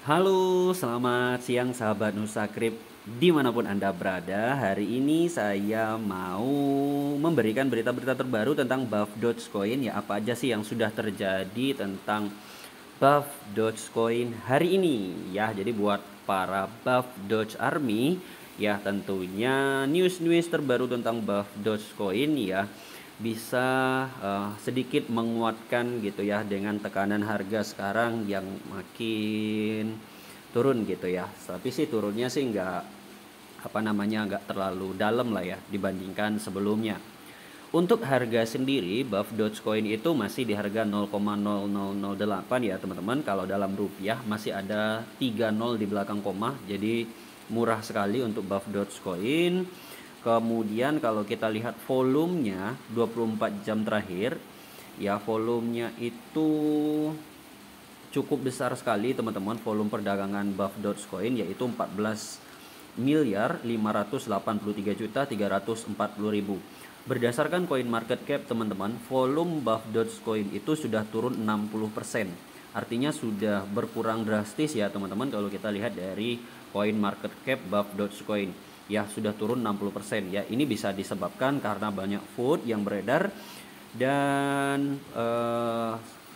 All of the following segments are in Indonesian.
Halo, selamat siang sahabat Nusakrip dimanapun Anda berada. Hari ini saya mau memberikan berita-berita terbaru tentang Buff Dogecoin. Ya, apa aja sih yang sudah terjadi tentang Buff Dogecoin hari ini. Ya, jadi buat para Buff Doge Army, ya tentunya news-news terbaru tentang Buff Dogecoin ya bisa sedikit menguatkan gitu ya dengan tekanan harga sekarang yang makin turun gitu ya. Tapi sih turunnya sih nggak terlalu dalam lah ya dibandingkan sebelumnya. Untuk harga sendiri, Buff Dogecoin itu masih di harga 0,0008 ya teman-teman. Kalau dalam rupiah masih ada 30 di belakang koma, jadi murah sekali untuk Buff Dogecoin. Kemudian kalau kita lihat volumenya 24 jam terakhir, ya volumenya itu cukup besar sekali teman-teman. Volume perdagangan Buff Dogecoin yaitu 14 miliar 583 juta 340 ribu. Berdasarkan coin market cap teman-teman, volume Buff Dogecoin itu sudah turun 60%. Artinya sudah berkurang drastis ya teman-teman kalau kita lihat dari coin market cap Buff Dogecoin. Ya sudah turun 60% ya. Ini bisa disebabkan karena banyak food yang beredar dan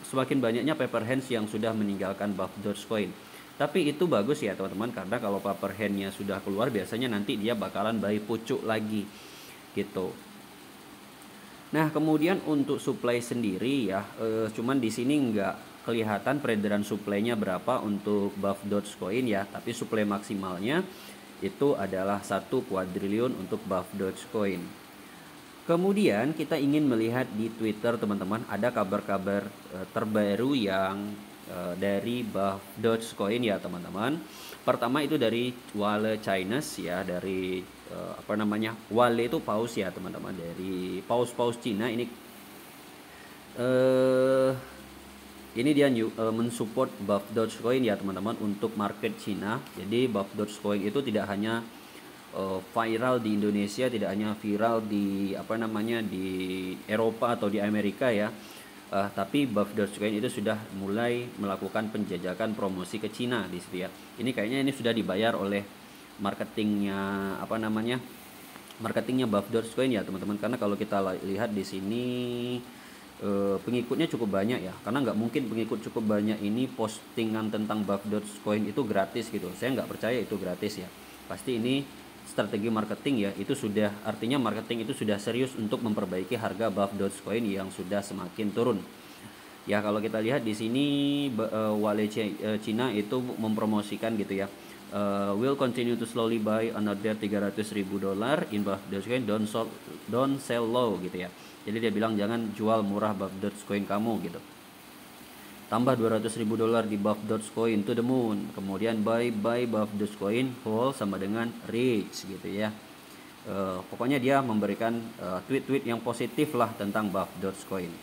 semakin banyaknya paper hands yang sudah meninggalkan Buff Dogecoin. Tapi itu bagus ya teman-teman, karena kalau paper hand-nya sudah keluar biasanya nanti dia bakalan buy pucuk lagi gitu. Nah kemudian untuk supply sendiri ya, cuman di sini nggak kelihatan peredaran supply-nya berapa untuk Buff Dogecoin ya, tapi supply maksimalnya itu adalah 1 kuadriliun untuk Buff Dogecoin. Kemudian kita ingin melihat di Twitter teman-teman, ada kabar-kabar terbaru yang dari Buff Dogecoin ya teman-teman. Pertama itu dari Wale Chinese ya, dari Wale itu paus ya teman-teman, dari paus Cina ini. Dia mensupport Buff Dogecoin ya teman-teman untuk market Cina. Jadi Buff Dogecoin itu tidak hanya viral di Indonesia, tidak hanya viral di di Eropa atau di Amerika ya, tapi Buff Dogecoin itu sudah mulai melakukan penjajakan promosi ke Cina di situ ya. Ini kayaknya ini sudah dibayar oleh marketingnya marketingnya Buff Dogecoin ya teman-teman, karena kalau kita lihat di sini pengikutnya cukup banyak ya, karena nggak mungkin pengikut cukup banyak ini postingan tentang Buff Dogecoin itu gratis gitu. Saya nggak percaya itu gratis ya, pasti ini strategi marketing ya. Itu sudah artinya marketing itu sudah serius untuk memperbaiki harga Buff Dogecoin yang sudah semakin turun ya. Kalau kita lihat di sini Wale Cina itu mempromosikan gitu ya, will continue to slowly buy another $300,000 in Buff Dogecoin, don't sell low gitu ya. Jadi dia bilang jangan jual murah Buff Dogecoin kamu gitu. Tambah $200,000 di Buff Dogecoin to the moon. Kemudian buy Buff Dogecoin whole sama dengan rich gitu ya. Pokoknya dia memberikan tweet-tweet yang positif lah tentang Buff Dogecoin.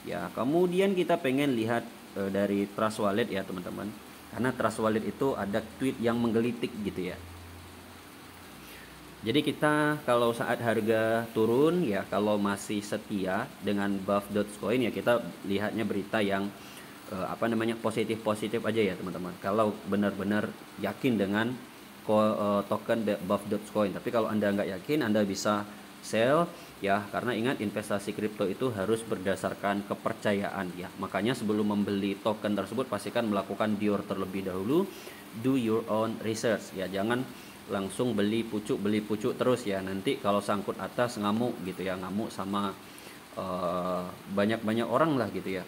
Ya, kemudian kita pengen lihat dari Trust Wallet ya teman-teman. Karena Trust Wallet itu ada tweet yang menggelitik gitu ya. Jadi kita kalau saat harga turun ya, kalau masih setia dengan Buff Dogecoin ya, kita lihatnya berita yang positif aja ya teman-teman. Kalau benar-benar yakin dengan token Buff Dogecoin. Tapi kalau Anda nggak yakin, Anda bisa sell ya, karena ingat investasi kripto itu harus berdasarkan kepercayaan ya. Makanya sebelum membeli token tersebut pastikan melakukan DIOR terlebih dahulu, do your own research ya. Jangan langsung beli pucuk terus ya, nanti kalau sangkut atas ngamuk gitu ya, ngamuk sama banyak orang lah gitu ya.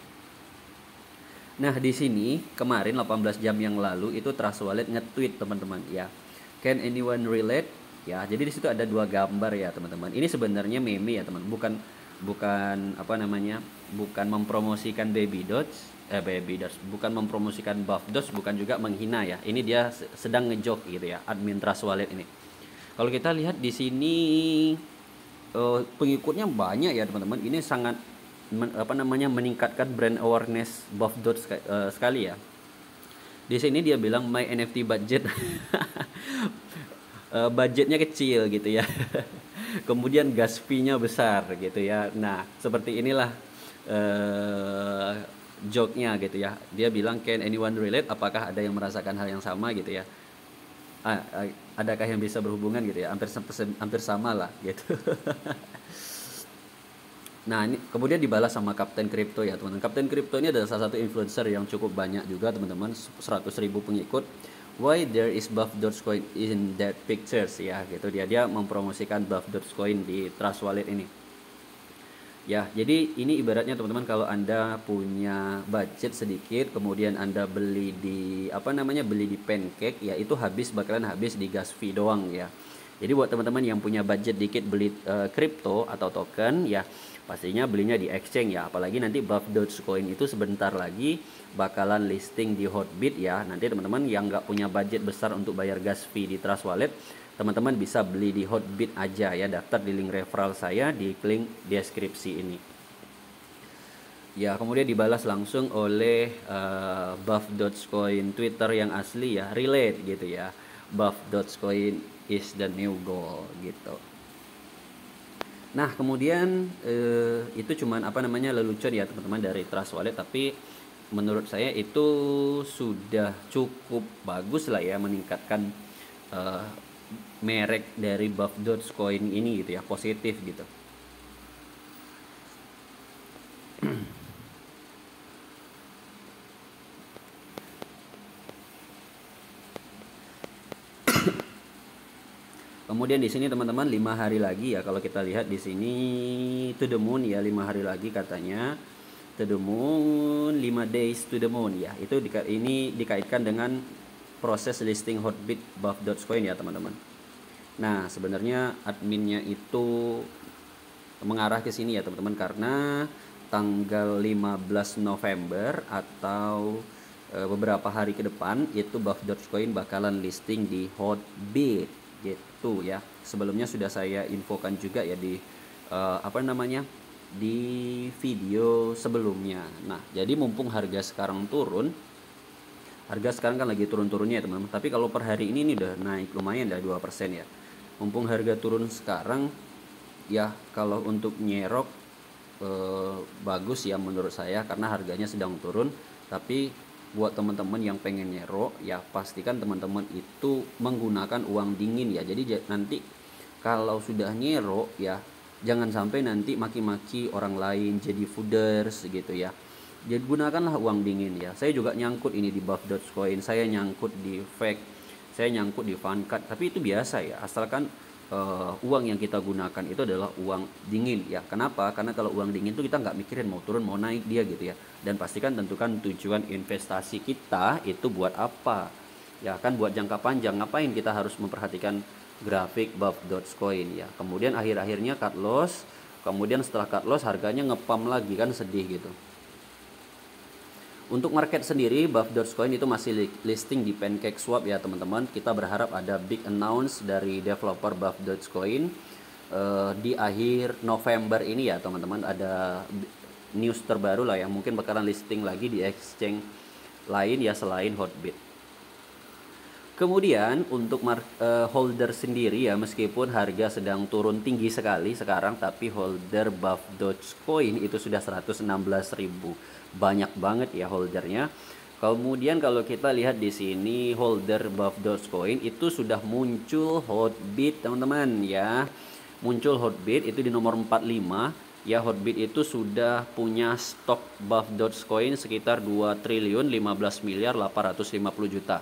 Nah di sini kemarin 18 jam yang lalu itu Trust Wallet nge-tweet teman-teman ya, can anyone relate ya. Jadi di situ ada 2 gambar ya teman-teman. Ini sebenarnya meme ya teman, bukan bukan mempromosikan Baby Doge, bukan mempromosikan Buff Doge, bukan juga menghina ya. Ini dia sedang ngejok gitu ya, admin Trust Wallet ini. Kalau kita lihat di sini pengikutnya banyak ya teman-teman. Ini sangat meningkatkan brand awareness Buff Doge sekali ya. Di sini dia bilang my NFT budget budgetnya kecil gitu ya. Kemudian gas fee-nya besar gitu ya. Nah seperti inilah joke-nya gitu ya. Dia bilang can anyone relate, apakah ada yang merasakan hal yang sama gitu ya. Adakah yang bisa berhubungan gitu ya, hampir sama lah gitu. Nah, ini kemudian dibalas sama Kapten Crypto ya teman-teman. Kapten Crypto ini adalah salah satu influencer yang cukup banyak juga teman-teman, 100.000 pengikut. Why there is Buff Dogecoin in that pictures ya gitu, dia mempromosikan Buff Dogecoin di Trust Wallet ini. Ya, jadi ini ibaratnya teman-teman, kalau Anda punya budget sedikit, kemudian Anda beli di beli di Pancake, ya itu bakalan habis di gas fee doang ya. Jadi buat teman-teman yang punya budget dikit beli kripto atau token ya, pastinya belinya di exchange ya. Apalagi nanti Buff Dogecoin itu sebentar lagi bakalan listing di Hotbit ya. Nanti teman-teman yang nggak punya budget besar untuk bayar gas fee di Trust Wallet, teman-teman bisa beli di Hotbit aja ya, daftar di link referral saya di link deskripsi ini. Ya, kemudian dibalas langsung oleh Buff Dogecoin Twitter yang asli ya, relate gitu ya. Buff Dogecoin is the new gold gitu. Nah, kemudian itu cuman lelucon ya teman-teman dari Trust Wallet, tapi menurut saya itu sudah cukup bagus lah ya, meningkatkan merek dari Buff Dogecoin ini gitu ya, positif gitu. Kemudian di sini teman-teman 5 hari lagi ya, kalau kita lihat di sini to the moon ya, 5 hari lagi katanya to the moon, 5 days to the moon ya. Itu ini dikaitkan dengan proses listing Hotbit Buff Dogecoin ya teman-teman. Nah, sebenarnya adminnya itu mengarah ke sini ya teman-teman, karena tanggal 15 November atau beberapa hari ke depan itu Buff Dogecoin bakalan listing di Hotbit gitu ya. Sebelumnya sudah saya infokan juga ya di di video sebelumnya. Nah, jadi mumpung harga sekarang turun, harga sekarang kan lagi turun-turunnya ya teman-teman, tapi kalau per hari ini udah naik lumayan, dah 2% ya. Mumpung harga turun sekarang ya, kalau untuk nyerok bagus ya menurut saya, karena harganya sedang turun. Tapi buat teman-teman yang pengen nyerok ya, pastikan teman-teman itu menggunakan uang dingin ya. Jadi nanti kalau sudah nyerok ya, jangan sampai nanti maki-maki orang lain jadi fooders gitu ya. Jadi gunakanlah uang dingin ya. Saya juga nyangkut ini di Buff Dogecoin, saya nyangkut di Fake, saya nyangkut di Funcut, tapi itu biasa ya, asalkan uang yang kita gunakan itu adalah uang dingin ya. Kenapa? Karena kalau uang dingin itu kita nggak mikirin mau turun mau naik dia gitu ya. Dan pastikan tentukan tujuan investasi kita itu buat apa ya, kan buat jangka panjang. Ngapain kita harus memperhatikan grafik Buff Dogecoin ya. Kemudian akhir-akhirnya cut loss, kemudian setelah cut loss harganya ngepam lagi, kan sedih gitu. Untuk market sendiri, Buff Dogecoin itu masih listing di PancakeSwap ya teman-teman. Kita berharap ada big announce dari developer Buff Dogecoin di akhir November ini ya teman-teman. Ada news terbaru lah yang mungkin bakalan listing lagi di exchange lain ya selain Hotbit. Kemudian untuk holder sendiri ya, meskipun harga sedang turun tinggi sekali sekarang, tapi holder Buff Dogecoin itu sudah 116.000. Banyak banget ya holdernya. Kemudian kalau kita lihat di sini holder Buff Dogecoin itu sudah muncul Hotbit teman-teman ya. Muncul Hotbit itu di nomor 45 ya. Hotbit itu sudah punya stok Buff Dogecoin sekitar 2.015.850.000.000.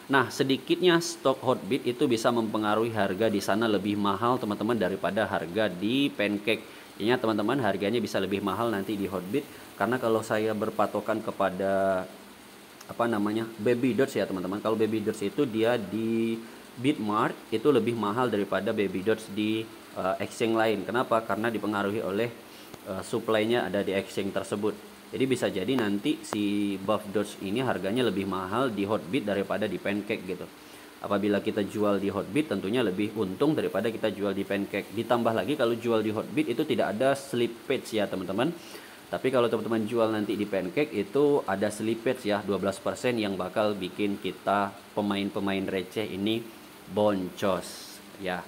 Nah, sedikitnya stok Hotbit itu bisa mempengaruhi harga di sana lebih mahal teman-teman daripada harga di Pancake. Ingat teman-teman, harganya bisa lebih mahal nanti di Hotbit, karena kalau saya berpatokan kepada Baby Doge ya teman-teman. Kalau Baby Doge itu dia di Bitmart itu lebih mahal daripada Baby Doge di exchange lain. Kenapa? Karena dipengaruhi oleh supply-nya ada di exchange tersebut. Jadi bisa jadi nanti si Buff Doge ini harganya lebih mahal di Hotbit daripada di Pancake gitu. Apabila kita jual di Hotbit tentunya lebih untung daripada kita jual di Pancake. Ditambah lagi kalau jual di Hotbit itu tidak ada slippage ya teman-teman. Tapi kalau teman-teman jual nanti di Pancake itu ada slippage ya, 12% yang bakal bikin kita pemain-pemain receh ini boncos ya.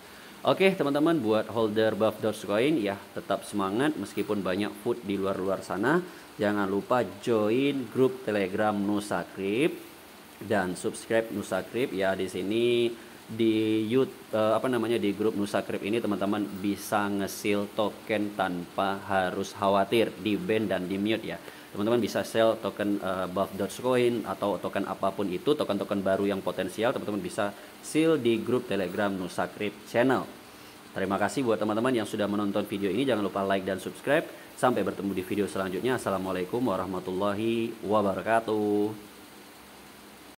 Oke teman-teman, buat holder Buff Dogecoin ya tetap semangat meskipun banyak food di luar sana. Jangan lupa join grup Telegram Nusakrip dan subscribe Nusakrip ya. Di sini di di grup Nusakrip ini teman-teman bisa nge-seal token tanpa harus khawatir di ban dan di mute ya. Teman-teman bisa sell token Buff Dogecoin atau token apapun itu, token-token baru yang potensial, teman-teman bisa seal di grup Telegram Nusakrip channel. Terima kasih buat teman-teman yang sudah menonton video ini. Jangan lupa like dan subscribe. Sampai bertemu di video selanjutnya. Assalamualaikum warahmatullahi wabarakatuh.